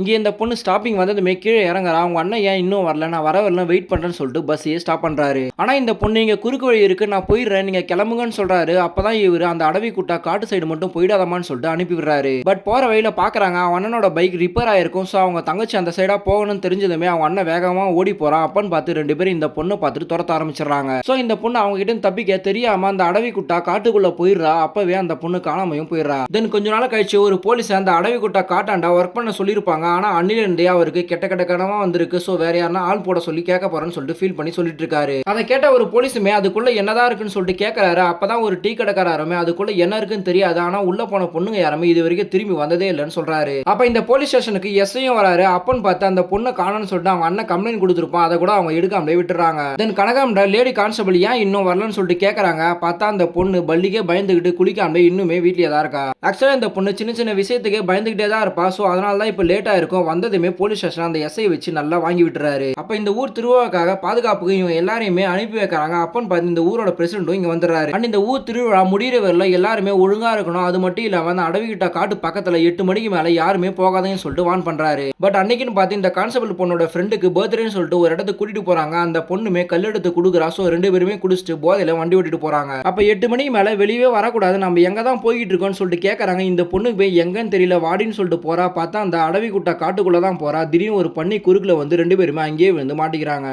இங்கே இந்த பொண்ணு ஸ்டாப்பிங் வந்ததுமே கீழே இறங்குறா. அவங்க அண்ணன் ஏன் இன்னும் வரல? நான் வரேன் வெயிட் பண்றேன்னு சொல்லிட்டு பஸ்ஸையே ஸ்டாப் பண்றாரு. ஆனா இந்த பொண்ணு இங்க குறுக்கு வழி இருக்கு, நான் போயிடுறேன், நீங்க கிளம்புங்கன்னு சொல்றாரு. அப்பதான் இவரு அந்த அடவி குட்டா காட்டு சைடு மட்டும் போயிடாதமான்னு சொல்லிட்டு அனுப்பி விடுறாரு. பட் போற வழியில பாக்குறாங்க அவன் அண்ணனோட பைக் ரிப்பேர் ஆயிருக்கும். சோ அவங்க தங்கச்சி அந்த சைடா போகணும்னு தெரிஞ்சதுமே அவங்க அண்ணன் வேகமா ஓடி போறான். அப்பன்னு பார்த்து ரெண்டு பேரும் இந்த பொண்ணை பார்த்துட்டு துரத்த ஆரம்பிச்சிடறாங்க. சோ இந்த பொண்ணு அவங்க கிட்ட தப்பிக்க தெரியாம அந்த அடவி குட்டா காட்டுக்குள்ள போயிடுறா. அப்பவே அந்த பொண்ணு காணாமையும் போயிடுறா. தென் கொஞ்ச நாள் கழிச்சு ஒரு போலீஸ் அந்த அடவி குட்டா காட்டாண்டா ஒர்க் பண்ண சொல்லியிருப்பாங்க. ஆனா அன்னிலிருந்தே அவருக்கு கெட்ட கெட்ட கனவா வந்திருக்கு. சோ வேற யாரா ஆள் போட சொல்லி கேட்க போறேன்னு சொல்லிட்டு ஃபீல் பண்ணி சொல்லிட்டு இருக்காரு. அதை கேட்ட ஒரு போலீஸுமே அதுக்குள்ள என்னதான் இருக்குன்னு சொல்லிட்டு கேட்கறாரு. அப்பதான் ஒரு டீ கடைக்காரருமே அதுக்குள்ள என்ன இருக்குன்னு தெரியாது, ஆனா உள்ள போன பொண்ணுங்க யாருமே இது வரைக்கும் திரும்பி வந்ததே இல்லைன்னு சொல்றாரு. அப்ப இந்த போலீஸ் ஸ்டேஷனுக்கு எஸ்ஐயும் வராரு. அப்பன்னு பார்த்து அந்த பொண்ணை காணோம்னு சொல்லிட்டு அவங்க அண்ணன் கம்ப்ளைண்ட் கொடுத்துருப்பான். அதை கூட அவங்க எடுக்காமலே விட்டுறாங்க. தென் கனகாம்ட லேடி கான்ஸ்டபிள் ஏன் இன்னும் வரலன்னு சொல்லிட்டு கேட்கறாங்க. பார்த்தா அந்த பொண்ணு பல்லிக்கே பயந்துகிட்டு குளிக்காமலே இன்னுமே வீட்லயே தான் இருக்கா. ஆக்சுவலா இந்த பொண்ணு சின்ன சின்ன விஷயத்துக்கே பயந்துகிட்டே தான் இருப்பா. சோ அதனால தான் இப்ப லேட்டா இருக்கும். வந்ததுமே போலீஸ் ஸ்டேஷன் அந்த எஸ்ஐ வச்சு நல்லா வாங்கி விட்டுறாரு. அப்ப இந்த ஊர் திருவிழாக்காக பாதுகாப்புக்கு இவங்க எல்லாரையுமே அனுப்பி வைக்கிறாங்க. அப்பன்னு பார்த்து இந்த ஊரோட பிரசிடண்டும் இங்க வந்துடுறாரு. அண்ட் இந்த ஊர் திருவிழா முடிகிற வரல எல்லாருமே ஒழுங்கா இருக்கணும். அது மட்டும் இல்லாம அந்த அடவிக்கிட்ட காட்டு பக்கத்துல 8 மணிக்கு மேல யாருமே போகாதேன்னு சொல்லிட்டு வான் பண்றாரு. பட் அன்னைக்குன்னு பார்த்து இந்த கான்ஸ்டபிள் பொண்ணோட ஃப்ரெண்டுக்கு பர்த்டேன்னு சொல்லிட்டு ஒரு இடத்துக்கு கூட்டிட்டு போறாங்க. அந்த பொண்ணுமே கல்லெடுத்து குடுக்குறா. சோ ரெண்டு பேருமே குடிச்சிட்டு போதையில வண்டி ஓட்டிட்டு போறாங்க. அப்ப 8 மணிக்கு மேல வெளியே வரக்கூடாது, நம்ம எங்க தான் போய்கிட்டு இருக்கோம்னு சொல்லிட்டு கேட்கறாங்க. இந்த பொண்ணு போய் எங்கன்னு தெரியல வாடின்னு சொல்லிட்டு போறா. பார்த்தா அந்த அடவி குட்டா காட்டுக்குள்ள தான் போறா. திடீர்னு ஒரு பண்ணி குறுக்குல வந்து ரெண்டு பேருமே அங்கேயே வந்து மாட்டிக்கிறாங்க.